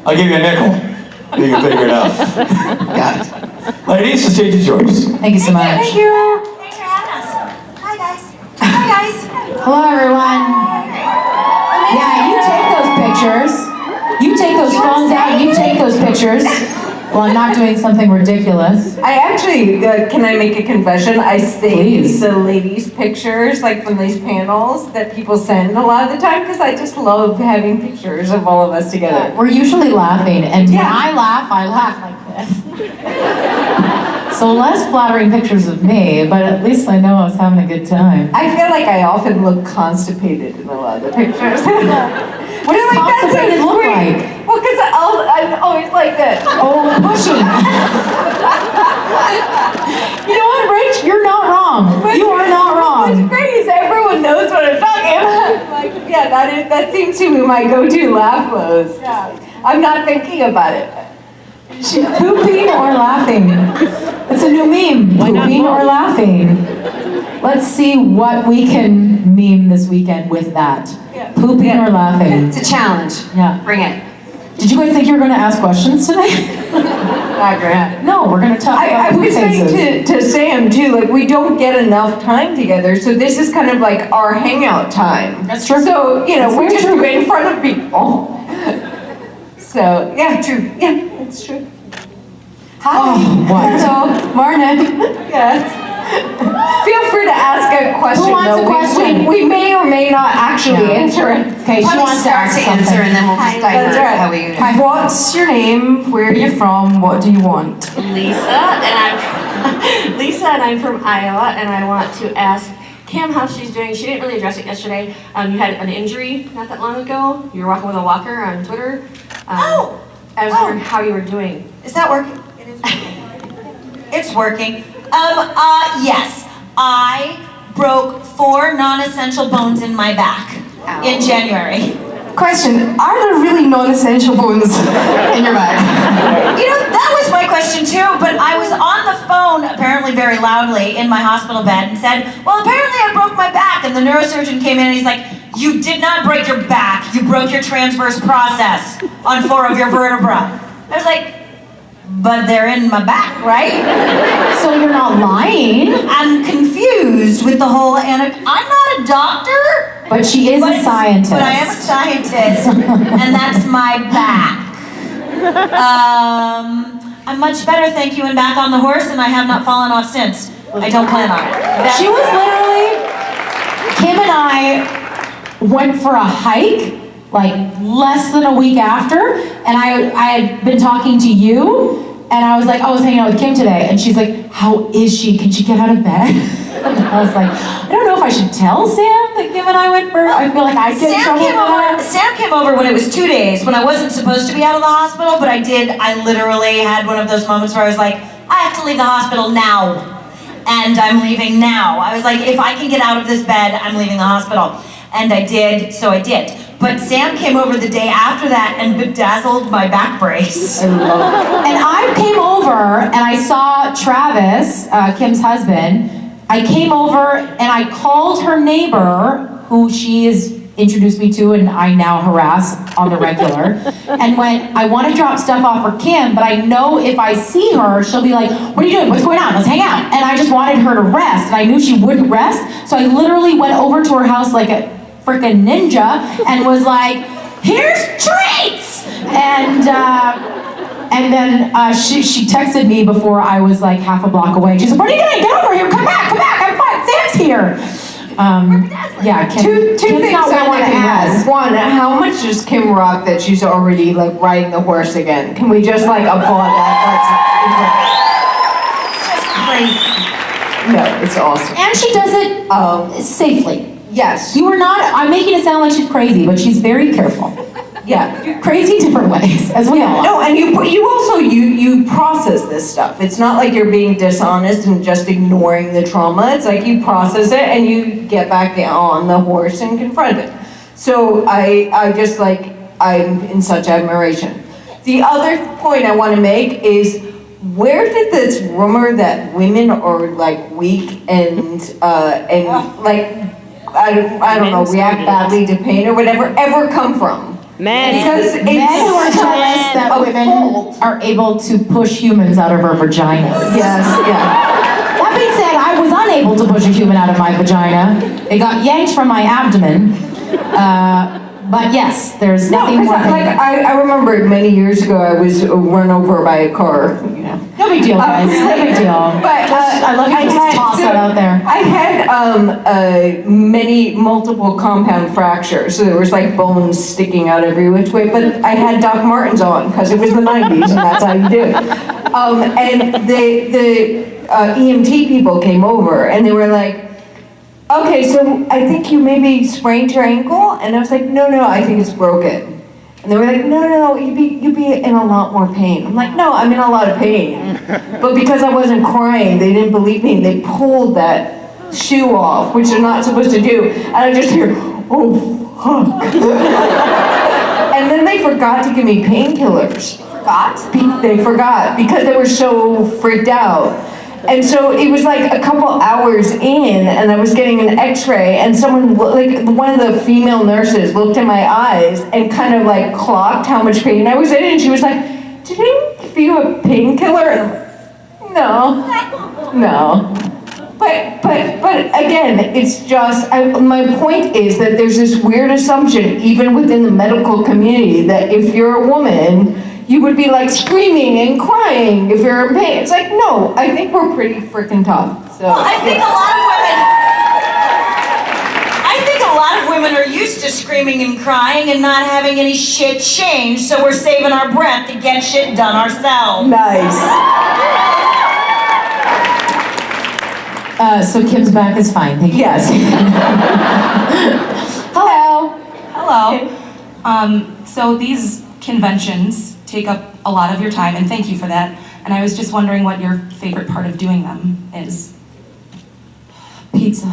I'll give you a nickel. You can figure it out. Got it. Ladies, the stage is yours. Thank you so much. Thank you. Thanks for having us. Hi, guys. Hi, guys. Hello, everyone. Yeah, you take those pictures. You take those phones out. You take those pictures. Well, I'm not doing something ridiculous. I actually, can I make a confession? I save the ladies' pictures, like from these panels that people send a lot of the time, because I just love having pictures of all of us together. We're usually laughing, and when I laugh like this. So less flattering pictures of me, but at least I know I was having a good time. I feel like I often look constipated in a lot of the pictures. What does constipated look like? Well, because I'm always like this. Oh, pushing. You know what, Rach? You're not wrong. You are not wrong. What's great is everyone knows what I'm talking about. Like, yeah, that seems to be my go-to laugh pose. Yeah. I'm not thinking about it. Pooping or laughing? It's a new meme. Pooping or laughing? Let's see what we can meme this weekend with that. Yeah. Pooping or laughing? It's a challenge. Yeah. Bring it. Did you guys think you were going to ask questions today? No, we're going to talk about I poop was faces. saying to Sam too, like we don't get enough time together, so this is kind of like our hangout time. That's true. So, you know, That's we very just true. do it in front of people. So, yeah, true. Yeah, it's true. Hi. Oh, what? Hello, Marna. Yes. Feel free to ask a question. Who wants a though. question? We may or may not actually answer it. Okay, she wants to ask something. answer, and then we'll just That's divert right. how we. Hi. What's your name? Where are you from? What do you want? Lisa, and I'm from Iowa, and I want to ask Kim how she's doing. She didn't really address it yesterday. You had an injury not that long ago. You were walking with a walker on Twitter. I was wondering how you were doing. Is that working? It is working. It's working. Yes. I broke 4 non-essential bones in my back in January. Question, are there really non-essential bones in your back? You know, that was my question too, but I was on the phone, apparently very loudly, in my hospital bed and said, well, apparently I broke my back, and the neurosurgeon came in and he's like, you did not break your back, you broke your transverse process on 4 of your vertebrae. I was like, but they're in my back, right? So you're not lying. I'm confused with the whole, I'm not a doctor. But she is a scientist. But I am a scientist, and that's my back. I'm much better, thank you, and back on the horse, and I have not fallen off since. I don't plan on it. She was literally, Kim and I went for a hike, like less than a week after, and I had been talking to you, and I was like, I was hanging out with Kim today, and she's like, how is she? Can she get out of bed? And I was like, I don't know if I should tell Sam that Kim and I went for, I feel like I get in trouble for that. Sam came over when it was 2 days, when I wasn't supposed to be out of the hospital, but I did. I literally had one of those moments where I was like, I have to leave the hospital now, and I'm leaving now. I was like, if I can get out of this bed, I'm leaving the hospital. And I did, so I did. But Sam came over the day after that and bedazzled my back brace. And I came over and I saw Travis, Kim's husband. I came over and I called her neighbor, who she has introduced me to and I now harass on the regular, and went, I want to drop stuff off for Kim, but I know if I see her, she'll be like, what are you doing? What's going on? Let's hang out. And I just wanted her to rest, and I knew she wouldn't rest, so I literally went over to her house like a freaking ninja and was like, here's treats! And then she texted me before I was like half a block away. She's like, what are you doing? Get over here, come back, I'm fine, Sam's here. Yeah, Kim, Two Kim's things not I want to winning ask. One, how much does Kim rock that she's already like riding the horse again? Can we just like applaud that? That's just crazy. No, it's awesome. And she does it safely. Yes. You are not, I'm making it sound like she's crazy, but she's very careful. Yeah. You're crazy different ways, as we all are. No, and you also process this stuff. It's not like you're being dishonest and just ignoring the trauma. It's like you process it and you get back on the horse and confront it. So I just like, I'm in such admiration. The other point I want to make is, where did this rumor that women are like weak and like I don't know, react badly to pain or whatever ever come from? Men. Because it's Men who are jealous that a women fault. are able to push humans out of our vaginas. Yes, yeah. That being said, I was unable to push a human out of my vagina. It got yanked from my abdomen. But yes, there's No, nothing more. because I remember many years ago I was run over by a car. You know. No big deal, guys. No big deal. But I love you just toss that out there. I had multiple compound fractures, so there was like bones sticking out every which way. But I had Doc Martens on because it was the '90s, and that's how you do it. And the EMT people came over, and they were like, "Okay, so I think you maybe sprained your ankle," and I was like, "No, I think it's broken." And they were like, no, you'd be in a lot more pain. I'm like, no, I'm in a lot of pain. But because I wasn't crying, they didn't believe me. They pulled that shoe off, which they're not supposed to do. And I just hear, oh, fuck. And then they forgot to give me painkillers. They forgot because they were so freaked out. And so it was like a couple hours in, and I was getting an x-ray, and someone, like one of the female nurses looked in my eyes and kind of like clocked how much pain I was in, and she was like, "Did they give you a painkiller?" And I'm like, no. But again, it's just, my point is that there's this weird assumption, even within the medical community, that if you're a woman, you would be like screaming and crying if you're in pain. It's like, no, I think we're pretty freaking tough. So, Well, I think a lot of women are used to screaming and crying and not having any shit change, so we're saving our breath to get shit done ourselves. Nice. So Kim's back is fine, thank you. Yes. Hello. So these conventions take up a lot of your time, and thank you for that. And I was just wondering what your favorite part of doing them is. Pizza.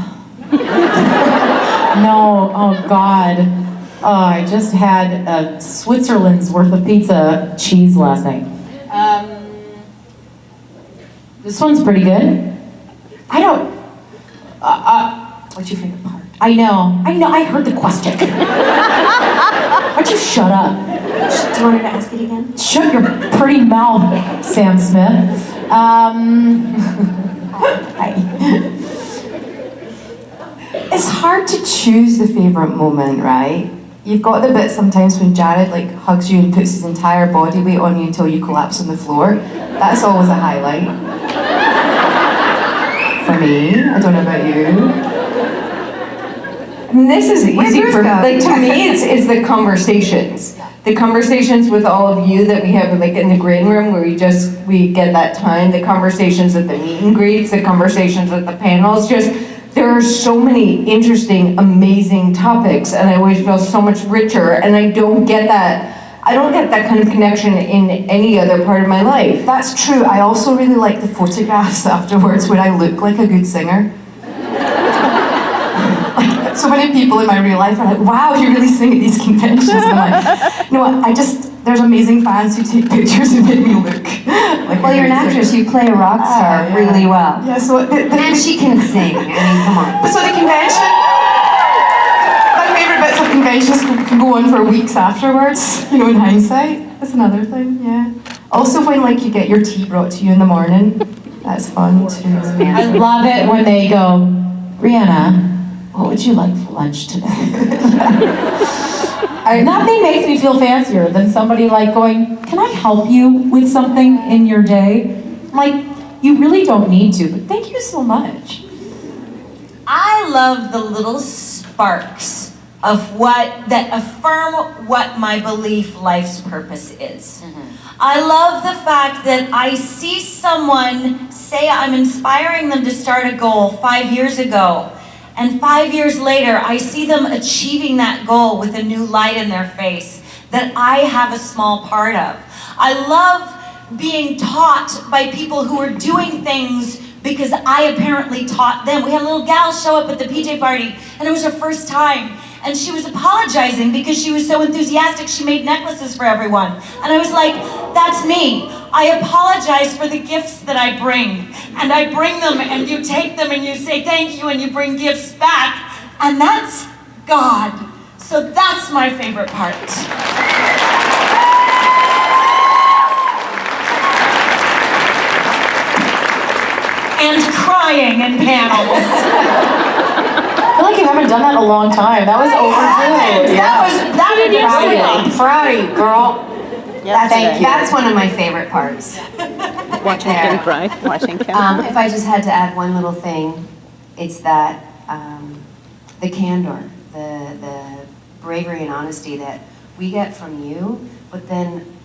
No, oh God. Oh, I just had Switzerland's worth of pizza cheese last night. This one's pretty good. I don't, What's your favorite part? I know, I heard the question. Why don't you shut up? Do you want her to ask it again? Shut your pretty mouth, Sam Smith. It's hard to choose the favourite moment, right? You've got the bit sometimes when Jared like hugs you and puts his entire body weight on you until you collapse on the floor. That's always a highlight. For me, I don't know about you. I mean, this is easy Ruth for, go? like, to me, it's the conversations. The conversations with all of you that we have, like, in the green room where we get that time, the conversations at the meet and greets, the conversations at the panels, just, there are so many interesting, amazing topics, and I always feel so much richer, and I don't get that kind of connection in any other part of my life. That's true. I also really like the photographs afterwards where I look like a good singer. Like, so many people in my real life are like, wow, you really sing at these conventions. And I'm like, you know what, there's amazing fans who take pictures and make me look like Well, you're an actress, you play a rock star yeah. really well. Yeah, so And she can sing, I mean, come on. So the convention, my favourite bits of conventions can go on for weeks afterwards, you know, in hindsight. That's another thing, yeah. Also when like you get your tea brought to you in the morning, that's fun too. I love it when they go, Briana, what would you like for lunch today? Nothing makes me feel fancier than somebody like going, can I help you with something in your day? Like, you really don't need to, but thank you so much. I love the little sparks of that affirm what my belief life's purpose is. I love the fact that I see someone say I'm inspiring them to start a goal 5 years ago, and 5 years later I see them achieving that goal with a new light in their face that I have a small part of. I love being taught by people who are doing things because I apparently taught them. We had a little gal show up at the PJ party, and it was her first time. And she was apologizing because she was so enthusiastic she made necklaces for everyone. And I was like, that's me. I apologize for the gifts that I bring. And I bring them, and you take them, and you say thank you, and you bring gifts back. And that's God. So that's my favorite part. And crying in panels. I feel like you haven't done that in a long time. That was overdue. That would be really Proud of you, girl. That's one of my favorite parts. Watching Kim cry. Watching Kim. If I just had to add one little thing, it's that the candor, the bravery and honesty that we get from you, but then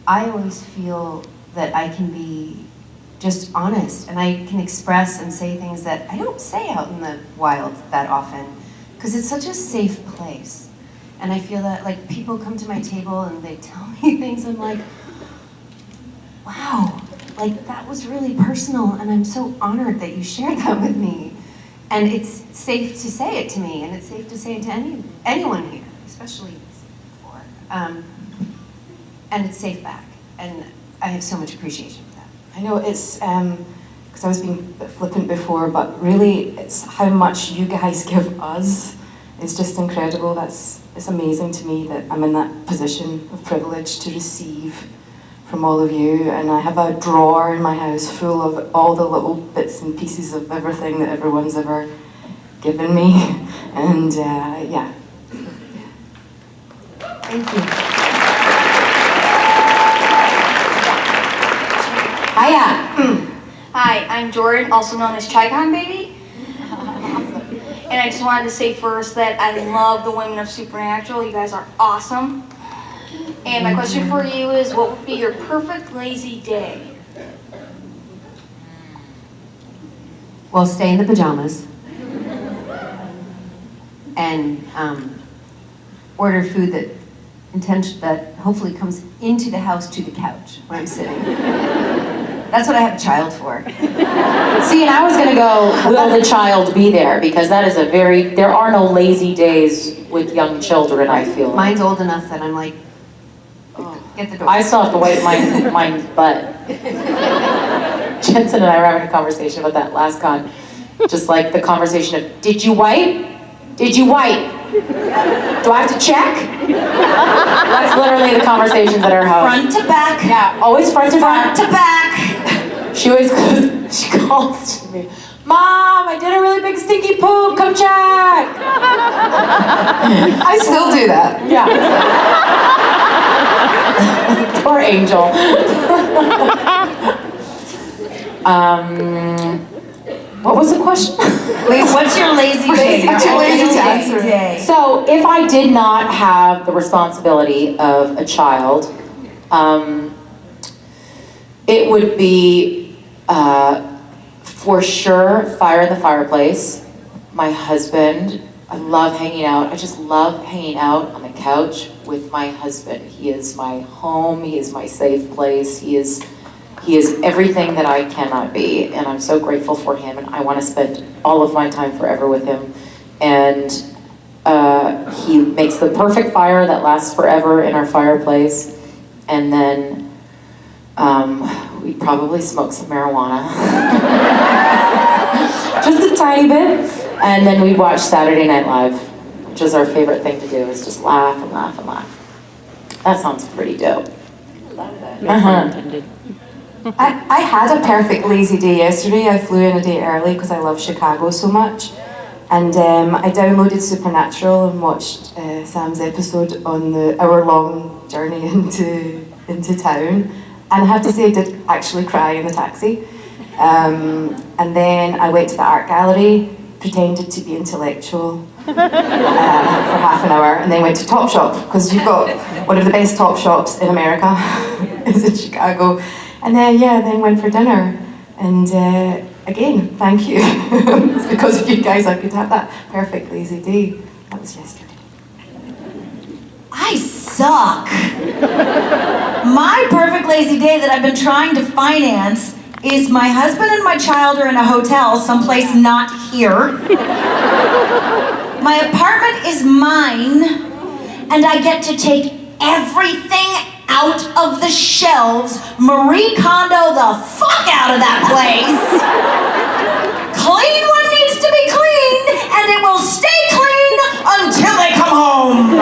I always feel that I can be just honest and I can express and say things that I don't say out in the wild that often because it's such a safe place. And I feel that like people come to my table and they tell me things, I'm like, wow, like that was really personal and I'm so honored that you shared that with me. And it's safe to say it to me and it's safe to say it to anyone here, especially before. And it's safe back. And I have so much appreciation for that. I know it's, because I was being a bit flippant before, but really it's how much you guys give us. It's just incredible. It's amazing to me that I'm in that position of privilege to receive from all of you. And I have a drawer in my house full of all the little bits and pieces of everything that everyone's ever given me. And yeah. Thank you. Hiya. Hi, I'm Jordan, also known as Chigon Baby. And I just wanted to say first that I love the women of Supernatural. You guys are awesome. And my question for you is, what would be your perfect lazy day? Well, stay in the pajamas and order food that hopefully comes into the house to the couch where I'm sitting. That's what I have a child for. See, and I was gonna go, will the child be there? Because that is there are no lazy days with young children, I feel. Mine's old enough that I'm like, get the door. I still have to wipe my butt. Jensen and I were having a conversation about that last con. Just like the conversation of, did you wipe? Did you wipe? Do I have to check? That's literally the conversations at our house. Front to back. Yeah, always front to back. Front to back. She always goes, she calls to me, Mom, I did a really big stinky poop, come check. I still do that. Yeah. Poor Angel. What was the question? What's your lazy day? I'm too lazy to answer. Day. So, if I did not have the responsibility of a child, it would be, for sure, fire in the fireplace. My husband, I love hanging out. I just love hanging out on the couch with my husband. He is my home. He is my safe place. He is everything that I cannot be, and I'm so grateful for him, and I want to spend all of my time forever with him. And he makes the perfect fire that lasts forever in our fireplace. And then we'd probably smoke some marijuana. Just a tiny bit. And then we'd watch Saturday Night Live, which is our favorite thing to do, is just laugh and laugh and laugh. That sounds pretty dope. I had a perfect lazy day yesterday. I flew in a day early because I love Chicago so much. And I downloaded Supernatural and watched Sam's episode on the hour-long journey into town. And I have to say I did actually cry in the taxi. And then I went to the art gallery, pretended to be intellectual for half an hour, and then went to Topshop, because you've got one of the best Topshops in America, is in Chicago. And then went for dinner. And again, thank you. It's because of you guys I could have that perfect lazy day. That was yesterday. I suck. My perfect lazy day that I've been trying to finance is my husband and my child are in a hotel someplace not here. My apartment is mine, and I get to take everything out of the shelves, Marie Kondo the fuck out of that place, clean what needs to be cleaned, and it will stay clean until they come home.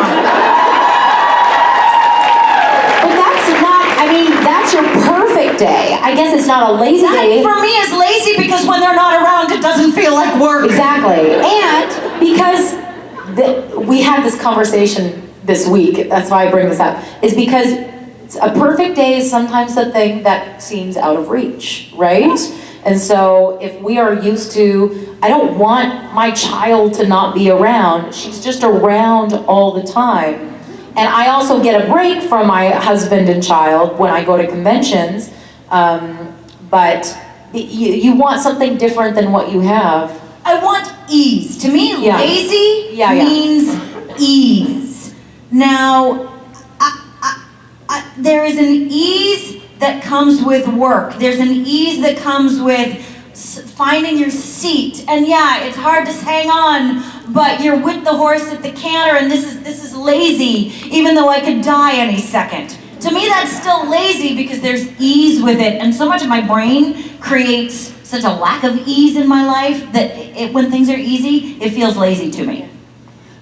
feel like work. Exactly. And because we had this conversation this week, that's why I bring this up, is because a perfect day is sometimes the thing that seems out of reach, right? And so if we are used to, I don't want my child to not be around, she's just around all the time. And I also get a break from my husband and child when I go to conventions, but you want something different than what you have. I want ease. To me, lazy means ease. Now, there is an ease that comes with work. There's an ease that comes with finding your seat. And yeah, it's hard to hang on, but you're with the horse at the canter, and this is lazy, even though I could die any second. To me, that's still lazy because there's ease with it, and so much of my brain creates such a lack of ease in my life that when things are easy, it feels lazy to me.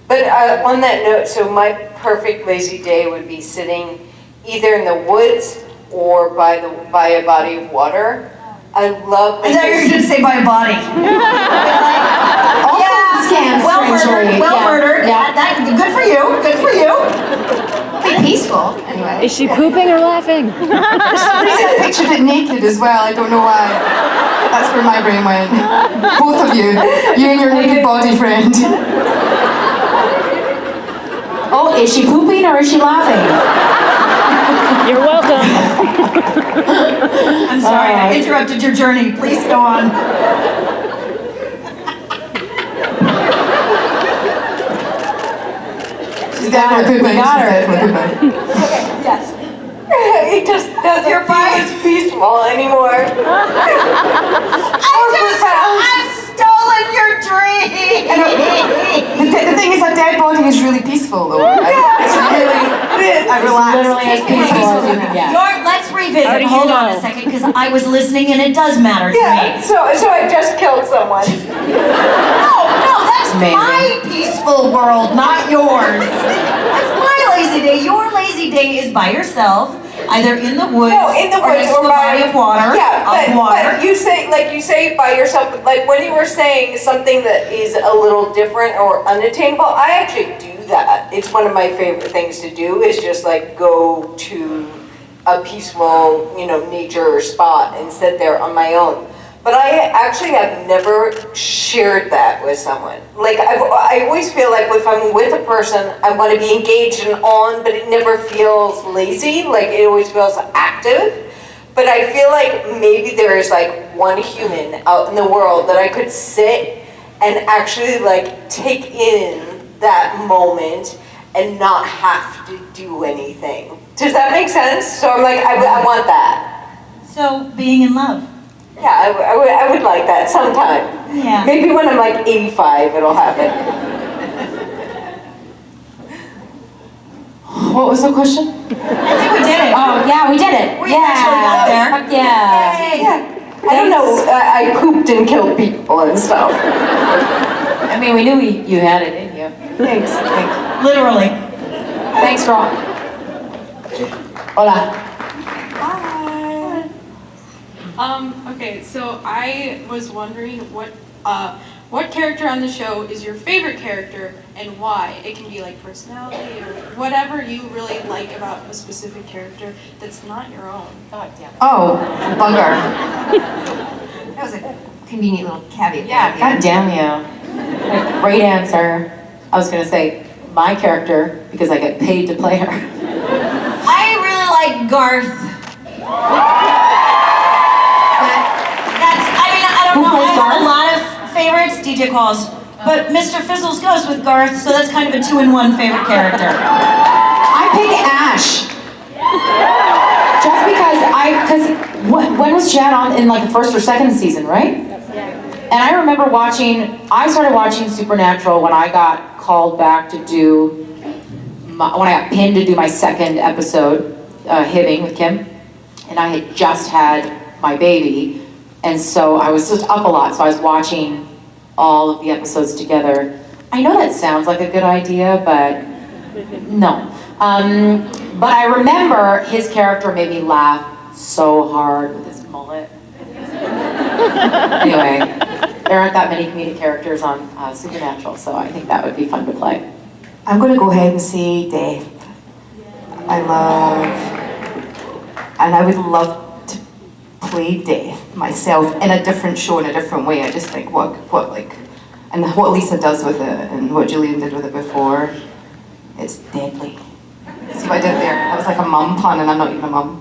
But on that note, so my perfect lazy day would be sitting either in the woods or by a body of water. I love. I thought you were going to say by a body. Well murdered. Yeah. Good for you. Good for you. Be peaceful, anyway. Is she pooping or laughing? Somebody said pictured it naked as well. I don't know why. That's where my brain went. Both of you. You and your naked body friend. Oh, is she pooping or is she laughing? You're welcome. I'm sorry, I interrupted your journey. Please go on. She's definitely pooping. We got her. She's definitely pooping. Okay, yes. It just doesn't feel as peaceful anymore. I've stolen your dream. The thing is, a dead body is really peaceful, though. It's really, I relax. Literally as peaceful as you can get. Let's revisit. Hold on a second, because I was listening and it does matter to me. So I just killed someone. No, that's Amazing. my peaceful world, not yours. That's my lazy day. Your lazy day is by yourself, either in the woods, or next to a body of water. Yeah, but you say by yourself, but like when you were saying something that is a little different or unattainable, I actually do that. It's one of my favorite things to do, is just like go to a peaceful, nature spot and sit there on my own. But I actually have never shared that with someone. Like, I always feel like if I'm with a person, I want to be engaged and on, but it never feels lazy. Like, it always feels active. But I feel like maybe there is like one human out in the world that I could sit and actually like take in that moment and not have to do anything. Does that make sense? So I'm like, I want that. So, being in love. Yeah, I would like that sometime. Yeah. Maybe when I'm like 85, it'll happen. What was the question? I think we did it. Oh, yeah, we did it. We actually got there. Fuck yeah. Yay. Yeah. I don't know, I pooped and killed people and stuff. I mean, we knew you had it in you. Thanks. Literally. Thanks, Rob. Hola. Okay, so I was wondering what character on the show is your favorite character and why? It can be like personality or whatever you really like about a specific character that's not your own. Oh, bugger. That was a convenient little caveat. Yeah, god damn you. Great answer. I was gonna say my character because I get paid to play her. I really like Garth. I don't know, I have a lot of favorites, DJ calls, but Mr. Fizzle's goes with Garth, so that's kind of a 2-in-1 favorite character. I pick Ash. Just because when was Chad on in like the first or second season, right? And I remember I started watching Supernatural when I got called back to do, when I got pinned to do my second episode, Hibbing with Kim, and I had just had my baby. And so I was just up a lot, so I was watching all of the episodes together. I know that sounds like a good idea, but no. But I remember his character made me laugh so hard with his mullet. Anyway, there aren't that many comedic characters on Supernatural, so I think that would be fun to play. I'm going to go ahead and say Death. And I would love to play Death myself in a different show, in a different way. I just think and what Lisa does with it and what Julian did with it before, it's deadly. See what I did there? That was like a mum pun, and I'm not even a mum.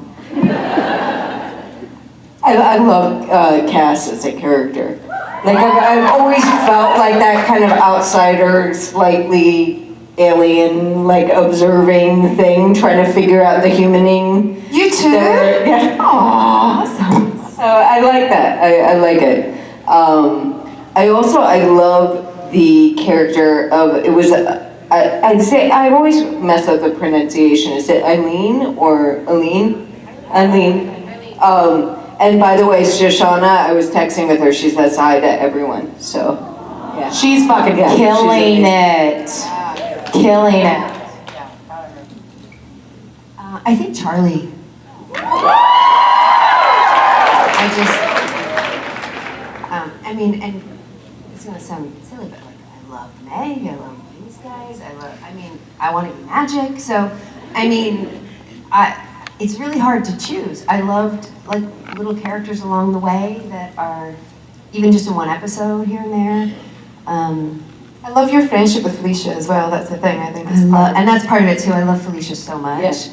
I love Cass as a character. Like I've always felt like that kind of outsider, slightly alien, like observing thing, trying to figure out the humaning. You too? Yeah. Aww. So I like that. I like it. I love the character of, it was, I'd say, I always mess up the pronunciation. Is it Eileen or Aline? Eileen. And by the way, Shoshana, I was texting with her, she says hi to everyone, so, yeah. She's fucking killing it. Killing it. I think Charlie. I mean, and it's gonna sound silly, but like, I love Meg, I love these guys, I want to be Magic, so, it's really hard to choose. I loved, like, little characters along the way that are, even just in one episode here and there. I love your friendship with Felicia as well, that's the thing, I think. And that's part of it too, I love Felicia so much. Yes.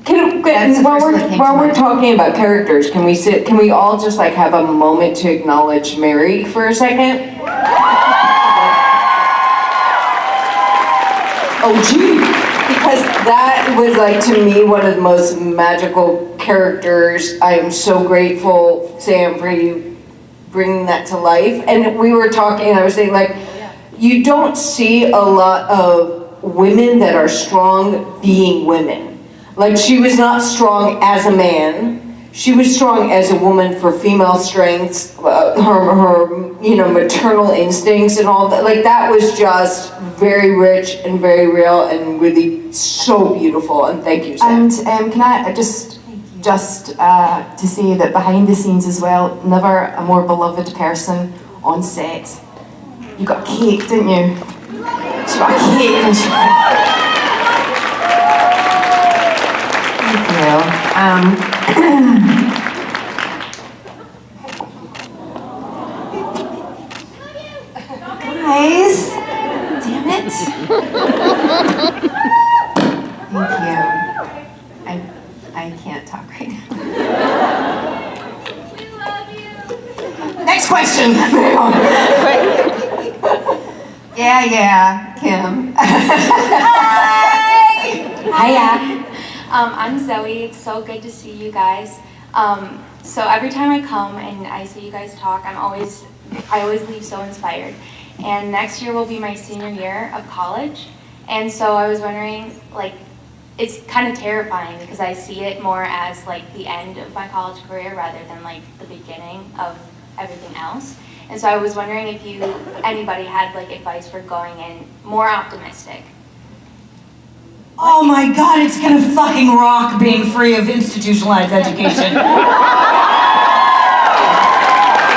While we're talking about characters, can we all just like have a moment to acknowledge Mary for a second? Oh gee, because that was like to me one of the most magical characters. I am so grateful, Sam, for you bringing that to life. And we were talking, I was saying like, you don't see a lot of women that are strong being women. Like she was not strong as a man. She was strong as a woman for female strengths, her maternal instincts and all that. Like that was just very rich and very real and really so beautiful. And thank you, Sam. And can I just to say that behind the scenes as well, never a more beloved person on set. You got cake, didn't you? She got cake, and she. Thank you. Guys, damn it. Thank you. I can't talk right now. Next question. Yeah, Kim. Hiya. I'm Zoe. It's so good to see you guys. So every time I come and I see you guys talk, I always leave so inspired. And next year will be my senior year of college. And so I was wondering, like, it's kind of terrifying because I see it more as like the end of my college career rather than like the beginning of everything else. And so I was wondering if anybody had like advice for going in more optimistic. Oh my God, it's gonna fucking rock being free of institutionalized education.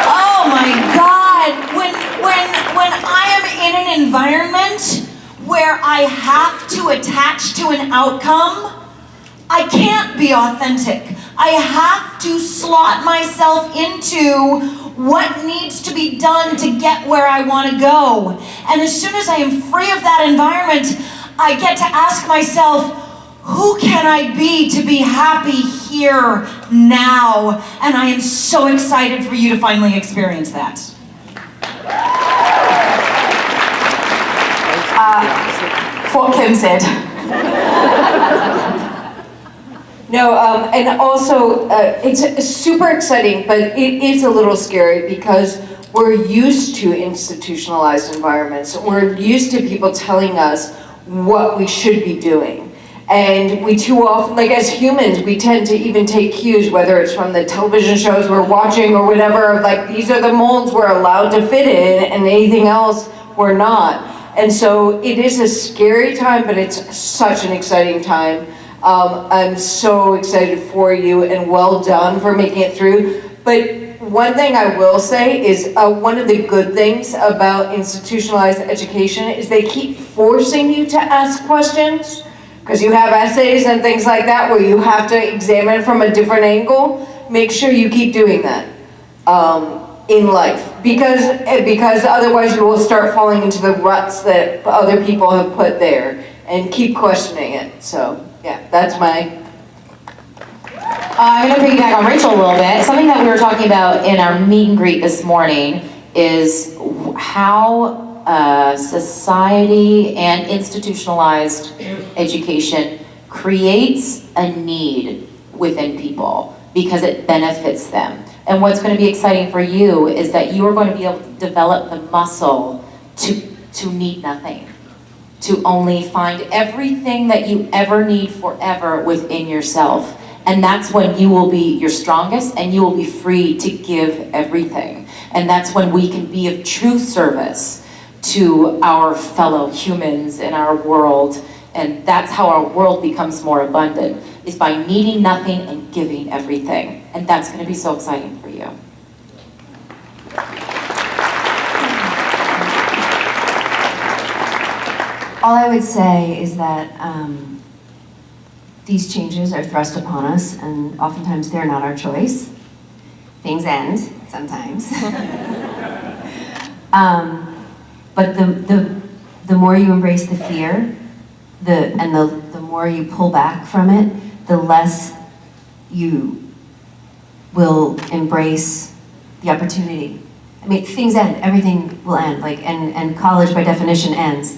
Oh my God, when I am in an environment where I have to attach to an outcome, I can't be authentic. I have to slot myself into what needs to be done to get where I want to go. And as soon as I am free of that environment, I get to ask myself, who can I be to be happy here now? And I am so excited for you to finally experience that. What Kim said. No, and also, it's super exciting, but it is a little scary because we're used to institutionalized environments. We're used to people telling us what we should be doing. And we too often, like as humans, we tend to even take cues, whether it's from the television shows we're watching or whatever, like these are the molds we're allowed to fit in and anything else we're not. And so it is a scary time, but it's such an exciting time. I'm so excited for you and well done for making it through. But one thing I will say is one of the good things about institutionalized education is they keep forcing you to ask questions, because you have essays and things like that where you have to examine from a different angle. Make sure you keep doing that in life, because otherwise you will start falling into the ruts that other people have put there, and keep questioning it. So yeah, that's my... I'm going to piggyback on Rachel a little bit. Something that we were talking about in our meet and greet this morning is how society and institutionalized education creates a need within people because it benefits them. And what's going to be exciting for you is that you are going to be able to develop the muscle to need nothing, to only find everything that you ever need forever within yourself. And that's when you will be your strongest and you will be free to give everything. And that's when we can be of true service to our fellow humans in our world. And that's how our world becomes more abundant, is by needing nothing and giving everything. And that's going to be so exciting for you. All I would say is that these changes are thrust upon us, and oftentimes they're not our choice. Things end, sometimes. But the more you embrace the fear, the more you pull back from it, the less you will embrace the opportunity. I mean, things end, everything will end, and college by definition ends.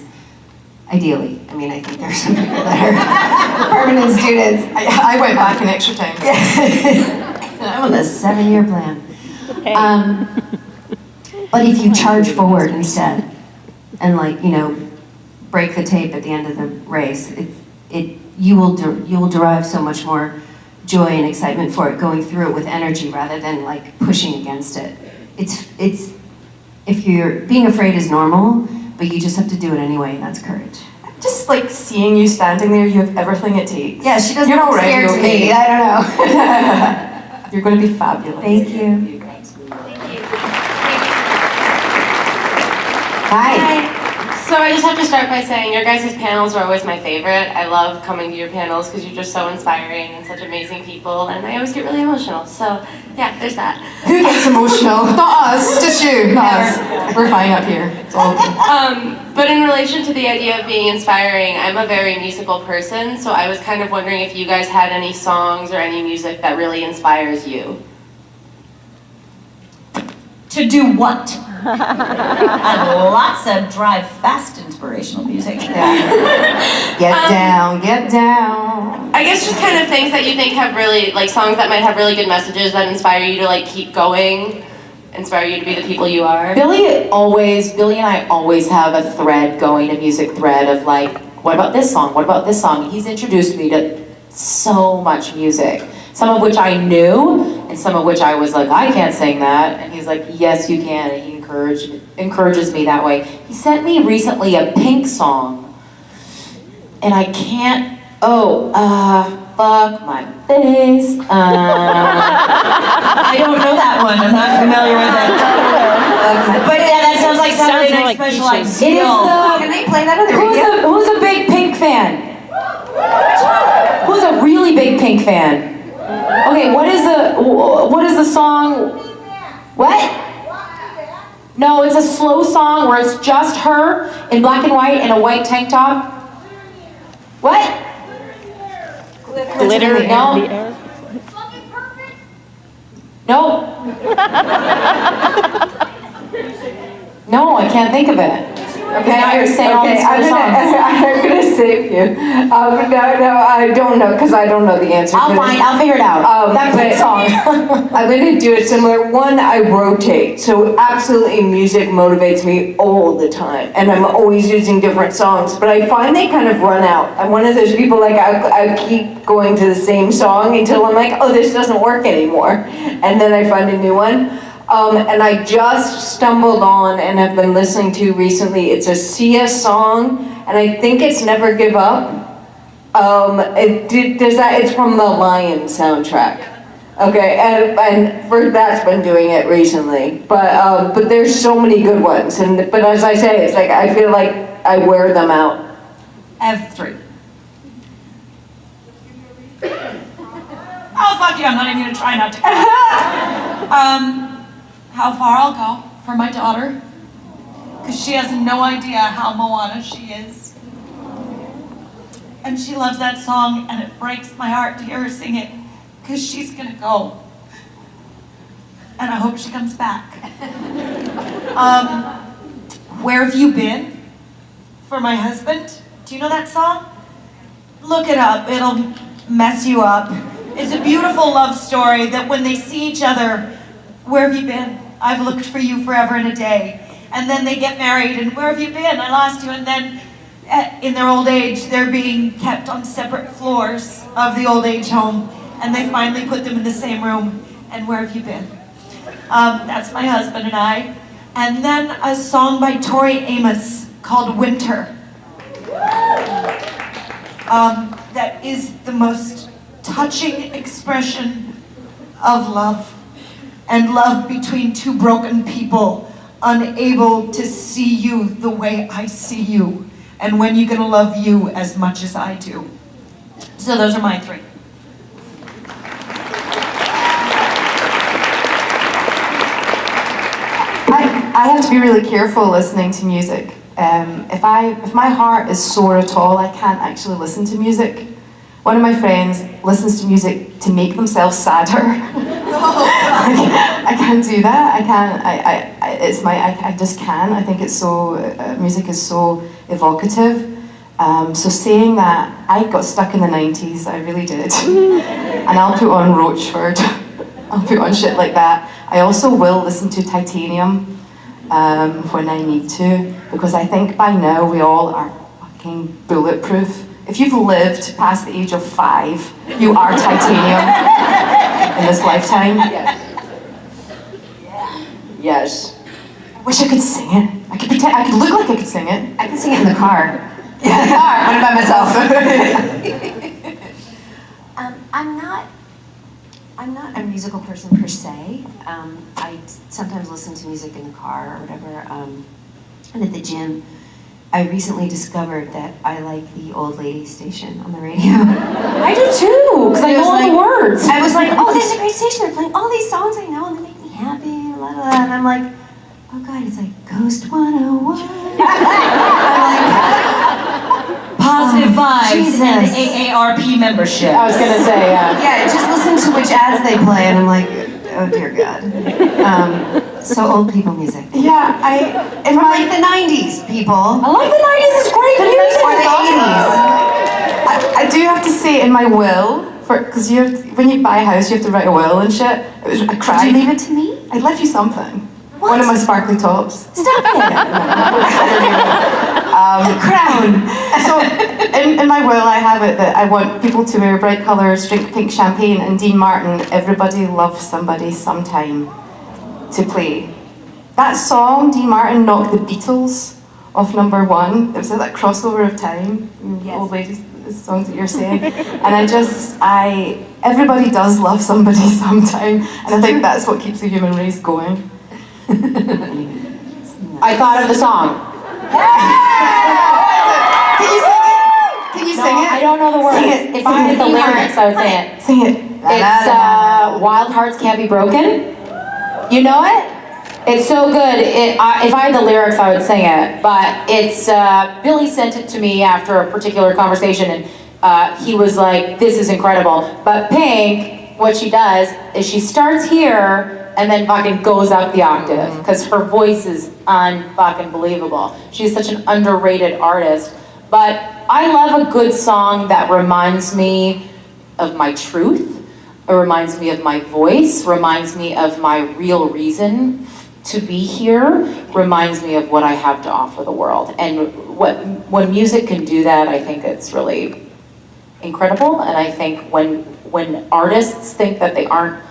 Ideally. I mean, I think there's some people that are permanent students. I went back an extra time. I'm on a 7-year plan. But if you charge forward instead, and break the tape at the end of the race, you will derive so much more joy and excitement for it, going through it with energy rather than pushing against it. If you're being afraid is normal, but you just have to do it anyway, and that's courage. Just seeing you standing there, you have everything it takes. Yeah, she doesn't You're look already scared to okay. me. I don't know. You're going to be fabulous. Thank you. Hi. So I just have to start by saying your guys' panels are always my favorite. I love coming to your panels because you're just so inspiring and such amazing people, and I always get really emotional. So yeah, there's that. Who gets emotional? Not us, just you. Not us. We're fine up here. It's all okay. But in relation to the idea of being inspiring, I'm a very musical person, so I was kind of wondering if you guys had any songs or any music that really inspires you. To do what? Lots of drive fast inspirational music. Get down, get down. I guess just kind of things that you think have really, songs that might have really good messages that inspire you to keep going, inspire you to be the people you are. Billy and I always have a thread going, a music thread of what about this song? What about this song? He's introduced me to so much music. Some of which I knew, and some of which I was I can't sing that. And he's like, yes, you can. And he encourages me that way. He sent me recently a Pink song. And I can't, fuck my face. I don't know that one. I'm not familiar with it. But yeah, that sounds like Saturday Night Special Ideal. Can they play that on the radio? Who's a big Pink fan? Who's a really big Pink fan? Okay, what is the song? What? No, it's a slow song where it's just her in black and white and a white tank top. What? Glitter in No. the air. No. No, I can't think of it. Okay, now you're saying all these songs. I'm gonna save you. No, I don't know, because I don't know the answer. I'll figure it out. That Pink song. I'm gonna do it similar. One, I rotate, so absolutely music motivates me all the time, and I'm always using different songs, but I find they kind of run out. I'm one of those people, I keep going to the same song until I'm like, oh, this doesn't work anymore, and then I find a new one. And I just stumbled on and have been listening to recently. It's a Sia song, and I think it's Never Give Up. It's from the Lion soundtrack. Okay, and that's been doing it recently, but there's so many good ones, but as I say, it's like I feel like I wear them out. I have 3. Oh, fuck you, I'm not even gonna try not to. How far I'll go for my daughter, because she has no idea how Moana she is. And she loves that song, and it breaks my heart to hear her sing it, because she's gonna go. And I hope she comes back. Where Have You Been? For my husband. Do you know that song? Look it up, it'll mess you up. It's a beautiful love story that when they see each other, where have you been? I've looked for you forever and a day. And then they get married, and where have you been? I lost you. And then in their old age, they're being kept on separate floors of the old age home, and they finally put them in the same room. And where have you been? That's my husband and I. And then a song by Tori Amos called Winter. That is the most touching expression of love. And love between 2 broken people, unable to see you the way I see you. And when you're gonna love you as much as I do. So those are my 3. I have to be really careful listening to music. If my heart is sore at all, I can't actually listen to music. One of my friends listens to music to make themselves sadder. I can't do that. I can't. I just can't. I think it's so. Music is so evocative. So saying that, I got stuck in the 90s. I really did. And I'll put on Roachford. I'll put on shit like that. I also will listen to Titanium when I need to, because I think by now we all are fucking bulletproof. If you've lived past the age of 5, you are titanium in this lifetime. Yes. I wish I could sing it. I could pretend. I could look like I could sing it. I can sing it in the car. Yeah, in the car. What about myself? I'm not a musical person per se. I sometimes listen to music in the car or whatever. And at the gym, I recently discovered that I like the old lady station on the radio. I do too, because I know all the words. I was like, oh, this is a great station. They're playing all these songs I know and they make me happy, and blah, blah, blah. And I'm like, oh God, it's like Ghost 101. I'm like, Positive vibes Jesus. and AARP membership. I was gonna say, yeah, just listen to which ads they play, and I'm like, oh dear God. So old people music. Yeah, From like the 90s, people. I love the 90s, it's great The music. or the 80s. I do have to say in my will, because when you buy a house, you have to write a will and shit. I cried. Did you leave it to me? I left you something. What? One of my sparkly tops. Stop it! The crown. So in my will, I have it that I want people to wear bright colours, drink pink champagne, and Dean Martin, Everybody Loves Somebody Sometime, to play. That song, Dean Martin knocked the Beatles off #1. It was that crossover of time, old ladies, the songs that you're saying. And everybody does love somebody sometime, and I think that's what keeps the human race going. I thought of the song. Can you sing it? Can you sing it? I don't know the words. Sing it. If I had the lyrics, I would sing it. Sing it. It's Wild Hearts Can't Be Broken. You know it? It's so good. If I had the lyrics, I would sing it. But it's Billy sent it to me after a particular conversation, and he was like, "This is incredible." But Pink, what she does is she starts here and then fucking goes up the octave, because her voice is unfucking believable. She's such an underrated artist. But I love a good song that reminds me of my truth. It reminds me of my voice, reminds me of my real reason to be here, reminds me of what I have to offer the world. And when music can do that, I think it's really incredible. And I think when artists think that they aren't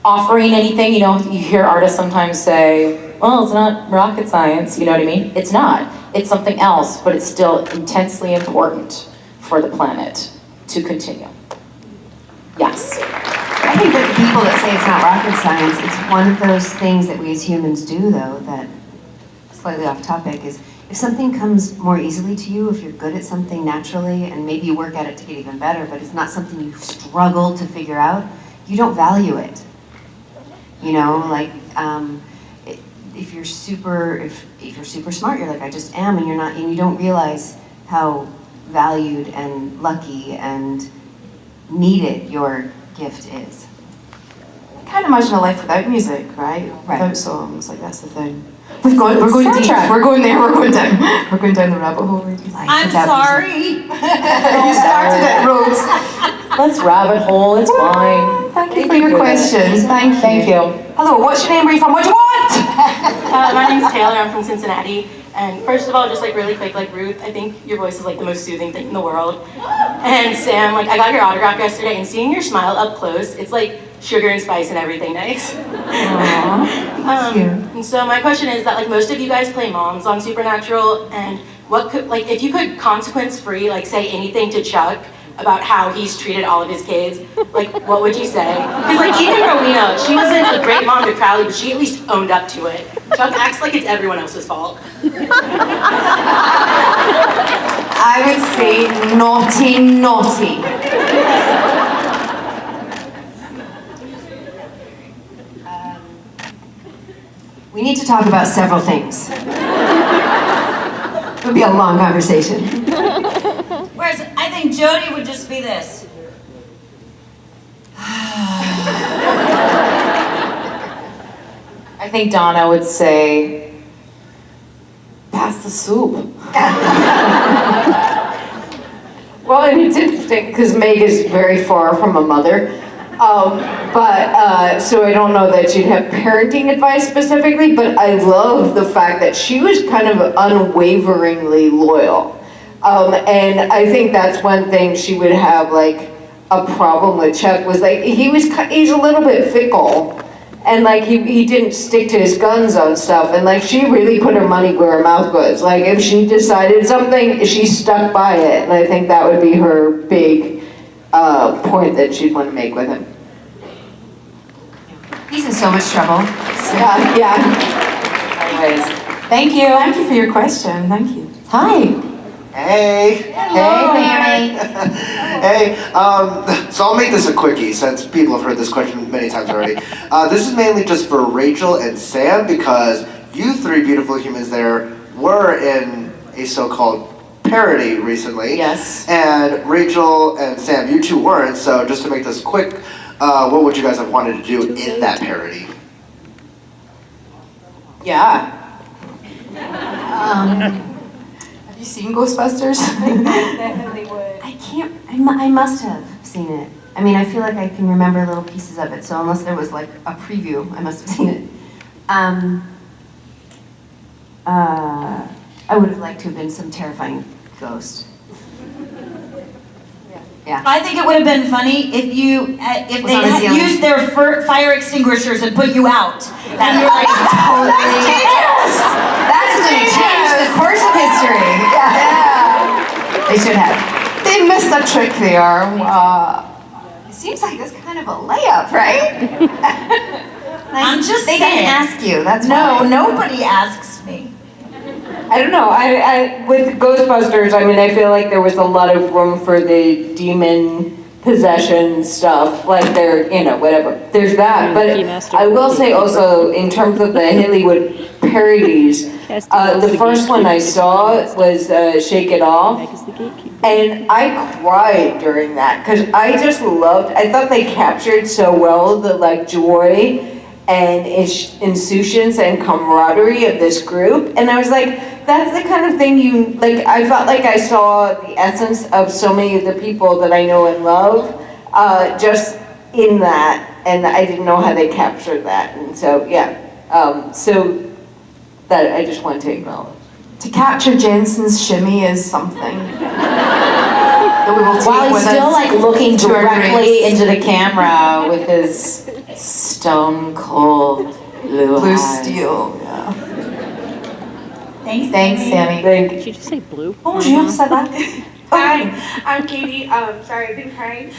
offering anything, you know, you hear artists sometimes say, well, it's not rocket science, you know what I mean? It's not. It's something else, but it's still intensely important for the planet to continue. Yes. I think that the people that say it's not rocket science, it's one of those things that we as humans do, though, that, slightly off topic, is if something comes more easily to you, if you're good at something naturally, and maybe you work at it to get even better, but it's not something you struggle to figure out, you don't value it. You know, like, if you're super smart, you're like, I just am, and you don't realize how valued and lucky and needed your gift is. I can't imagine a life without music, right? Without songs, like that's the thing. We're going deep. Soundtrack. We're going there. We're going down the rabbit hole. ladies. I'm sorry. You started at Rhodes. Let's rabbit hole, it's fine. Thank you for your questions. Thank you. Thank you. Hello, what's your name? Where are you from? What do you want? My name's Taylor, I'm from Cincinnati. And first of all, just like really quick, like Ruth, I think your voice is like the most soothing thing in the world. And Sam, like I got your autograph yesterday, and seeing your smile up close, it's like sugar and spice and everything nice. And so my question is that like most of you guys play moms on Supernatural, and what could, like if you could consequence-free, like say anything to Chuck about how he's treated all of his kids, like what would you say? Because like even Rowena, she wasn't a great mom to Crowley, but she at least owned up to it. Chuck acts like it's everyone else's fault. I would say naughty. We need to talk about several things. It would be a long conversation. Whereas I think Jody would just be this. I think Donna would say, pass the soup. Well, and it's interesting because Meg is very far from a mother. So I don't know that she'd have parenting advice specifically, but I love the fact that she was kind of unwaveringly loyal. And I think that's one thing she would have like a problem with Chuck was like, he's a little bit fickle. And like he didn't stick to his guns on stuff, and like she really put her money where her mouth was. Like if she decided something, she stuck by it, and I think that would be her big point that she'd want to make with him. He's in so much trouble. Yeah. Anyways, thank you. Thank you for your question. Thank you. Hi. Hey. Hey, Hey, so I'll make this a quickie since people have heard this question many times already. This is mainly just for Rachel and Sam because you three beautiful humans there were in a so-called parody recently. Yes. And Rachel and Sam, you two weren't, so just to make this quick, what would you guys have wanted to do in that parody? Yeah. Have you seen Ghostbusters? Definitely would. I must have seen it. I mean, I feel like I can remember little pieces of it, so unless there was like a preview, I must have seen it. I would have liked to have been some terrifying ghost. Yeah. I think it would have been funny if you, if Was they on the had ceiling. used their fire extinguishers and put you out. And you're like, Totally. That's going to change the course of history. Yeah. They should have. They missed a trick there. It seems like that's kind of a layup, right? I'm just They saying. didn't ask you. That's No, why. nobody asks me. I don't know. I with Ghostbusters, I mean, I feel like there was a lot of room for the demon possession stuff. Like there, whatever. There's that. But I will say also, in terms of the Hollywood parodies, the first one I saw was Shake It Off. And I cried during that because I just loved, I thought they captured so well the like joy and insouciance and camaraderie of this group. And I was like, that's the kind of thing I felt like I saw the essence of so many of the people that I know and love just in that. And I didn't know how they captured that. And so, yeah. So that I just want to acknowledge. To capture Jensen's shimmy is something that we will take While he's with still us like looking to our directly graves. into the camera with his stone cold blue Blue eyes. steel. Yeah. Thanks, Sammy. Did you just say blue? Bonjour, ça va? Hi, I'm Katie. Sorry, I've been crying.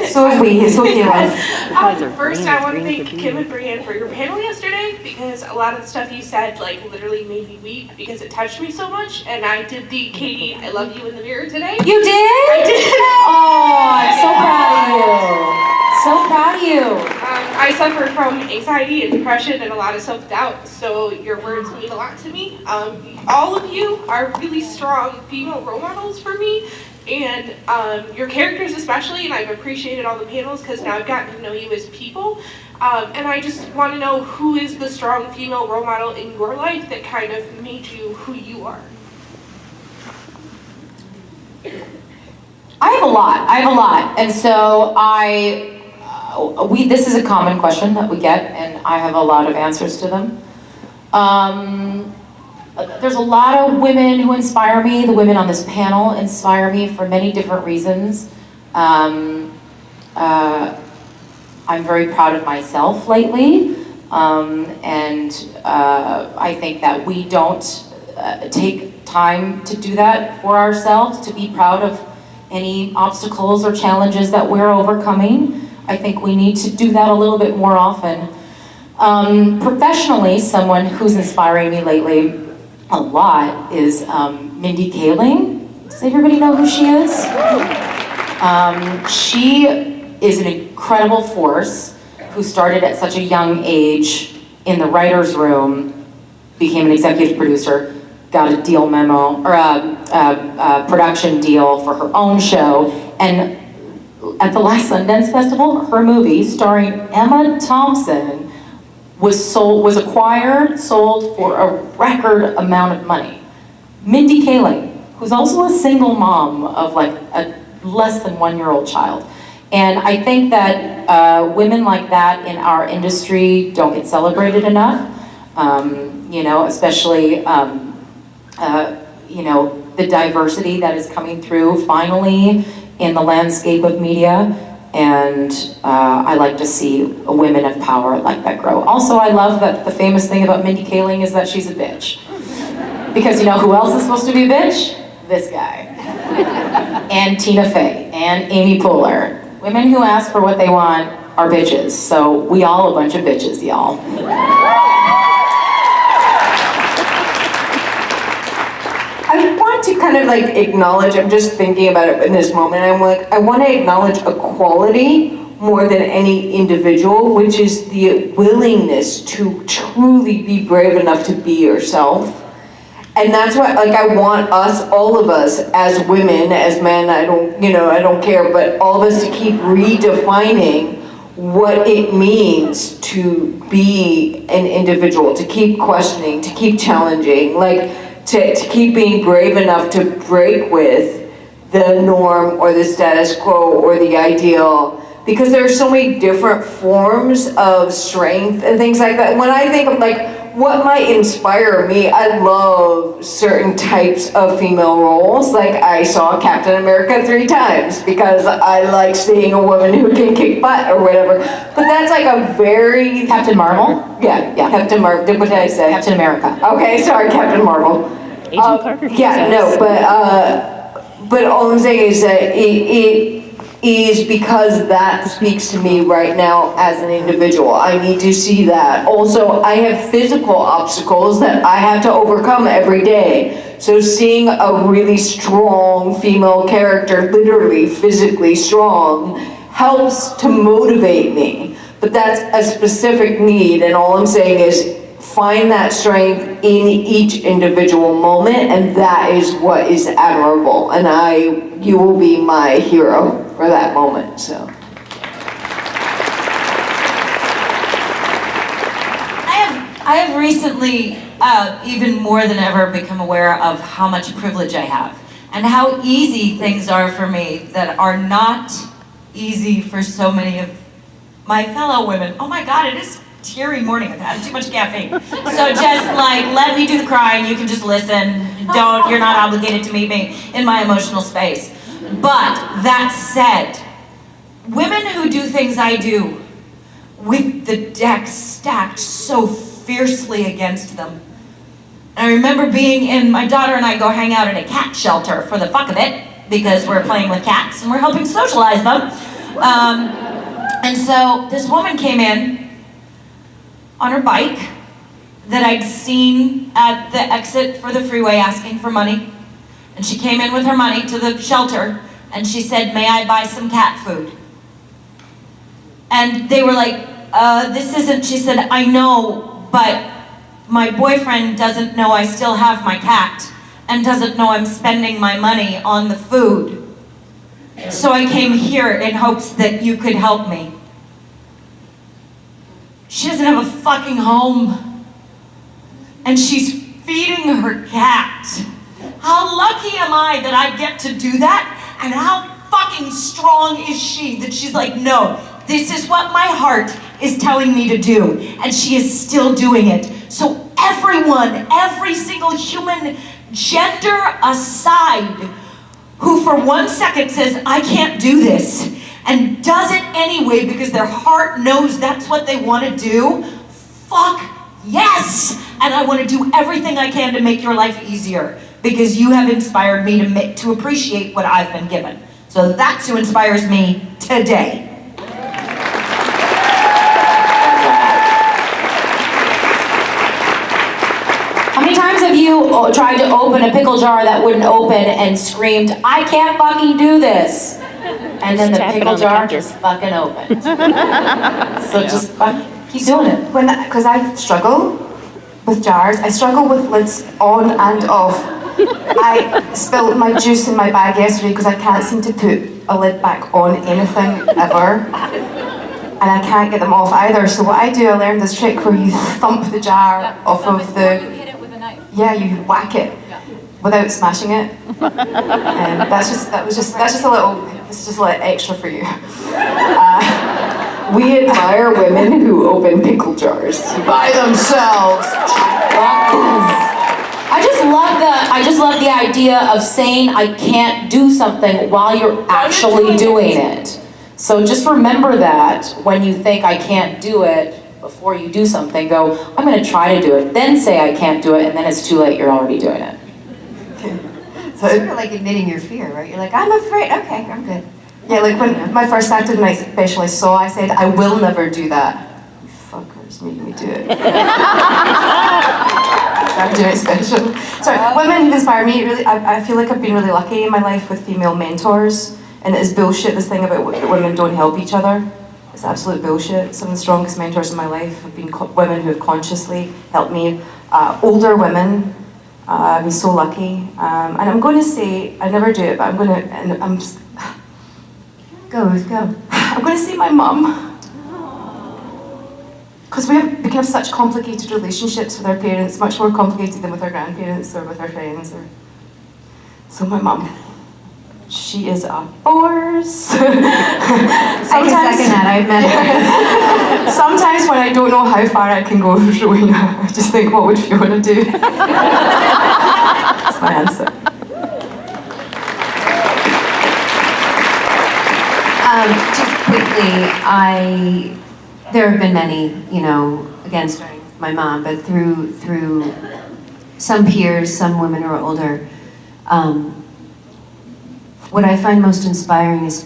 So have we. It's okay, love. First, I want to thank Kim and Briana for your panel yesterday because a lot of the stuff you said like literally made me weep because it touched me so much. And I did the Katie, I love you in the mirror today. You did? I did. Oh, I'm so proud of you. So proud of you. I suffer from anxiety and depression and a lot of self-doubt, so your words mean a lot to me. All of you are really strong female role models for me, and your characters especially, and I've appreciated all the panels because now I've gotten to know you as people. And I just want to know who is the strong female role model in your life that kind of made you who you are? I have a lot. And so this is a common question that we get, and I have a lot of answers to them. There's a lot of women who inspire me. The women on this panel inspire me for many different reasons. I'm very proud of myself lately, and I think that we don't take time to do that for ourselves, to be proud of any obstacles or challenges that we're overcoming. I think we need to do that a little bit more often. Professionally, someone who's inspiring me lately a lot is Mindy Kaling. Does everybody know who she is? She is an incredible force who started at such a young age in the writer's room, became an executive producer, got a deal memo, or a production deal for her own show, and at the last Sundance Festival, her movie starring Emma Thompson was acquired, sold for a record amount of money. Mindy Kaling, who's also a single mom of like a less than 1-year-old child. And I think that women like that in our industry don't get celebrated enough, especially, the diversity that is coming through finally in the landscape of media, and I like to see women of power like that grow. Also, I love that the famous thing about Mindy Kaling is that she's a bitch. Because you know who else is supposed to be a bitch? This guy. And Tina Fey, and Amy Poehler. Women who ask for what they want are bitches, so we all a bunch of bitches, y'all. I want to kind of like acknowledge, I'm just thinking about it in this moment, I'm like, I want to acknowledge equality more than any individual, which is the willingness to truly be brave enough to be yourself. And that's why, like, I want us, all of us, as women, as men, I don't care, but all of us to keep redefining what it means to be an individual, to keep questioning, to keep challenging, like, to keep being brave enough to break with the norm or the status quo or the ideal, because there are so many different forms of strength and things like that. When I think of like what might inspire me, I love certain types of female roles. Like I saw Captain America 3 times because I like seeing a woman who can kick butt or whatever. But that's like a very... Captain Marvel? Yeah, Captain Marvel. What did I say? Captain America. Okay, sorry, Captain Marvel. Yeah, no, but all I'm saying is that it is because that speaks to me right now as an individual. I need to see that. Also, I have physical obstacles that I have to overcome every day. So seeing a really strong female character, literally physically strong, helps to motivate me. But that's a specific need, and all I'm saying is find that strength in each individual moment, and that is what is admirable. And you will be my hero for that moment, so. I have recently, even more than ever, become aware of how much privilege I have and how easy things are for me that are not easy for so many of my fellow women. Oh my God, it is teary morning. I've had too much caffeine. So just like, let me do the crying. You can just listen. You're not obligated to meet me in my emotional space. But that said, women who do things I do with the deck stacked so fiercely against them. And I remember my daughter and I go hang out at a cat shelter for the fuck of it. because we're playing with cats and we're helping socialize them. And so this woman came in on her bike that I'd seen at the exit for the freeway asking for money. And she came in with her money to the shelter and she said, "May I buy some cat food?" And they were like, this isn't, she said, "I know, but my boyfriend doesn't know I still have my cat and doesn't know I'm spending my money on the food. So I came here in hopes that you could help me." She doesn't have a fucking home. And she's feeding her cat. How lucky am I that I get to do that? And how fucking strong is she that she's like, "No, this is what my heart is telling me to do." And she is still doing it. So everyone, every single human, gender aside, who for 1 second says, "I can't do this," and does it anyway because their heart knows that's what they want to do, fuck yes! And I want to do everything I can to make your life easier because you have inspired me to appreciate what I've been given. So that's who inspires me today. How many times have you tried to open a pickle jar that wouldn't open and screamed, "I can't fucking do this"? And then the Tap it pickle on the jar counter. just fucking opened. So just keep doing it. Because I struggle with jars. I struggle with lids on and off. I spilled my juice in my bag yesterday because I can't seem to put a lid back on anything ever. And I can't get them off either. So what I do, I learned this trick where you thump the jar off of the... You hit it with a knife. Yeah, you whack it without smashing it. That's just a little extra for you. We admire women who open pickle jars by themselves. I just love the idea of saying I can't do something while you're actually doing it. So just remember that when you think I can't do it, before you do something, go, I'm going to try to do it. Then say I can't do it, and then it's too late, you're already doing it. So it's sort of like admitting your fear, right? You're like, "I'm afraid, okay, I'm good." Yeah, like when my first Saturday night special I saw, I said, "I will never do that." You fuckers made me do it. Saturday night special. Sorry, women who inspire me, really, I feel like I've been really lucky in my life with female mentors. And it is bullshit, this thing about women don't help each other. It's absolute bullshit. Some of the strongest mentors in my life have been women who have consciously helped me. Older women, I've been so lucky. And I'm going to say, I never do it, but I'm going to, and Go, Ruth, go. I'm going to say my mum. Because we can have such complicated relationships with our parents, much more complicated than with our grandparents or with our friends. So my mum. She is a force. I can second that, I've met her. Sometimes when I don't know how far I can go with Rowena, I just think, what would Fiona do? That's my answer. Just quickly, there have been many, again, starting with my mom, but through some peers, some women who are older, what I find most inspiring is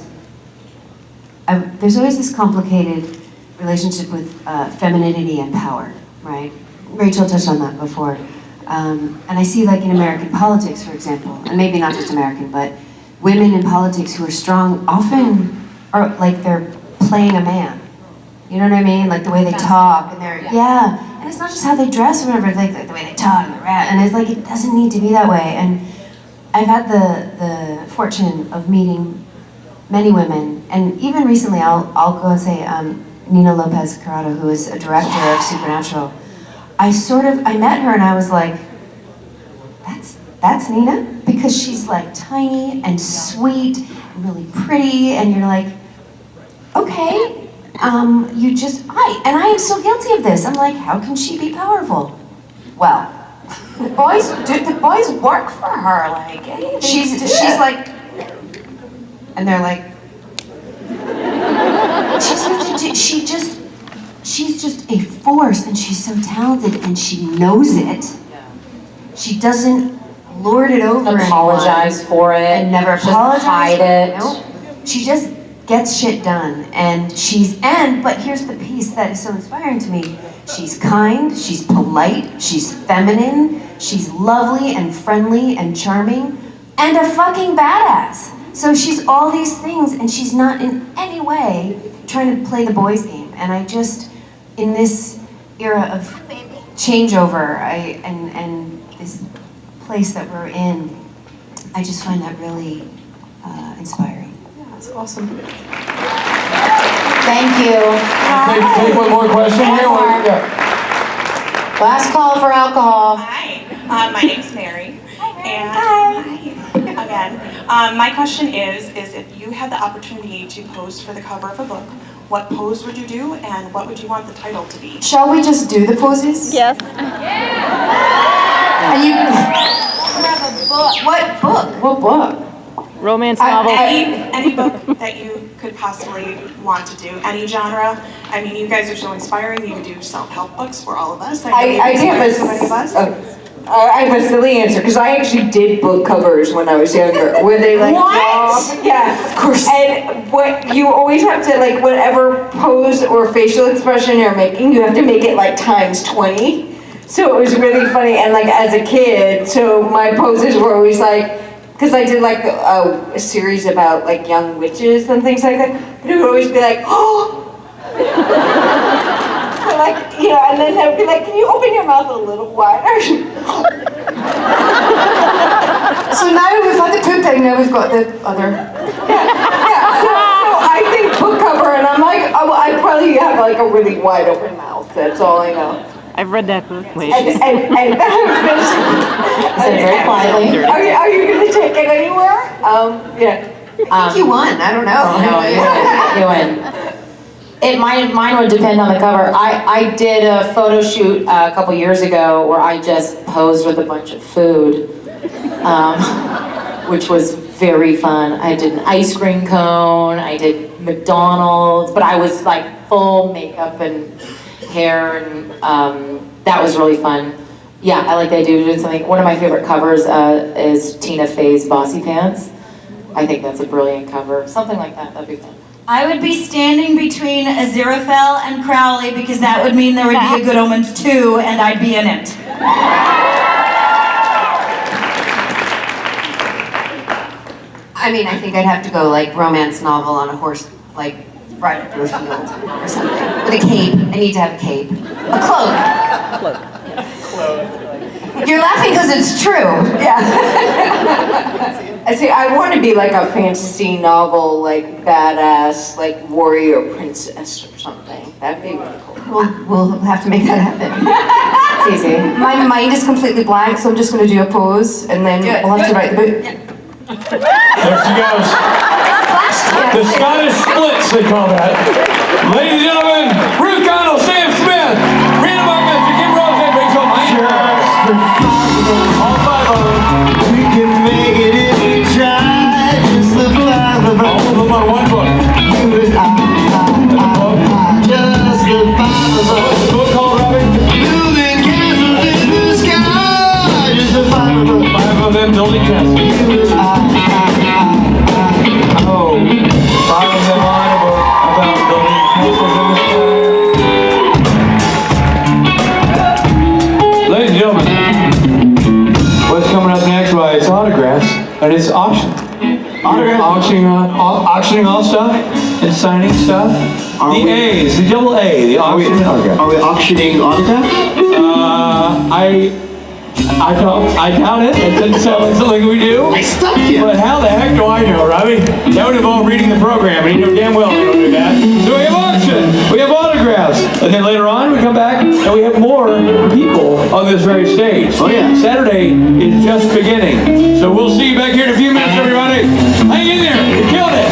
there's always this complicated relationship with femininity and power, right? Rachel touched on that before. And I see, like in American politics, for example, and maybe not just American, but women in politics who are strong often are like they're playing a man. You know what I mean? Like the way they talk and and it's not just how they dress or whatever, it's like the way they talk and it's like it doesn't need to be that way. And I've had the fortune of meeting many women, and even recently, I'll go and say Nina Lopez Carrado, who is a director of Supernatural. I met her and I was like, that's Nina, because she's like tiny and sweet and really pretty, and you're like, okay, and I am so guilty of this. I'm like, how can she be powerful? Well. The boys work for her, like, hey, she's like, and they're like, she's just a force, and she's so talented, and she knows it. She doesn't lord it over apologize anyone. for it. And never Just apologize. hide it. Nope. She just gets shit done. But here's the piece that is so inspiring to me. She's kind, she's polite, she's feminine, she's lovely and friendly and charming, and a fucking badass. So she's all these things, and she's not in any way trying to play the boys' game. And I just, in this era of changeover, and this place that we're in, I just find that really inspiring. Yeah, that's awesome. Thank you. Take one more question here. Last call for alcohol. Hi, my name's Mary. Hi. Again, my question is if you had the opportunity to pose for the cover of a book, what pose would you do and what would you want the title to be? Shall we just do the poses? Yes. And you, What book? What book? Romance novel. Any book that you could possibly want to do, any genre. I mean, you guys are so inspiring. You do self-help books for all of us. I have so many of us. I have a silly answer because I actually did book covers when I was younger, where they like draw. Yeah, of course. And what you always have to like whatever pose or facial expression you're making, you have to make it like times 20. So it was really funny. And like as a kid, so my poses were always like, because I did like a series about like young witches and things like that, but it would always be like, oh. So like, you know, and then they'd be like, can you open your mouth a little wider? so now we've had the pooping, now we've got the other. Yeah, so I think book cover, and I'm like, oh, I probably have like a really wide open mouth, that's all I know. I've read that book. Wait. And Said very quietly. Are you going to take it anywhere? Yeah. I think you won. I don't know. No, you win. Mine would depend on the cover. I did a photo shoot a couple years ago where I just posed with a bunch of food, which was very fun. I did an ice cream cone, I did McDonald's, but I was like full makeup and hair, and that was really fun. Yeah, I like the idea of doing something. One of my favorite covers is Tina Fey's Bossy Pants. I think that's a brilliant cover. Something like that, that'd be fun. I would be standing between Aziraphale and Crowley because that would mean there would be a Good Omens 2 and I'd be in it. I mean, I think I'd have to go like romance novel on a horse, like riding through a field or something. With a cape. I need to have a cape. A cloak. You're laughing because it's true. Yeah. I see, I want to be like a fantasy novel, like badass, like warrior princess or something. That'd be really cool. We'll have to make that happen. It's easy. My mind is completely blank, so I'm just going to do a pose, and then we'll have to write the book. There she goes. The Scottish splits, they call that. Ladies and gentlemen, Ruth, Connell, Sam Smith, Briana, Buckmaster, Kim Rhodes, and Rachel. All five of them. We can make it if we try. Just the five of us. All of them on one book. You and I. Just the five of us. What's the book called, Robbie? Building castles in the sky. Just the five of us. Five of them building castles. You and I. Oh, five of them on a book about building castles in the sky. Ladies and gentlemen, what's coming up next? Well, it's autographs, and it's auction. Auctioning all stuff and signing stuff. The A's, the double A, the auction and autograph. Are we auctioning autographs? I doubt it. It doesn't sound like something we do. I stumped you. But how the heck do I know, Robbie? That would involve reading the program, and you know damn well we don't do that. So we have auction, we have autographs, and then later on we come back and we have more people on this very stage. Oh yeah. Saturday is just beginning. So we'll see you back here in a few minutes, everybody. Hang in there. You killed it.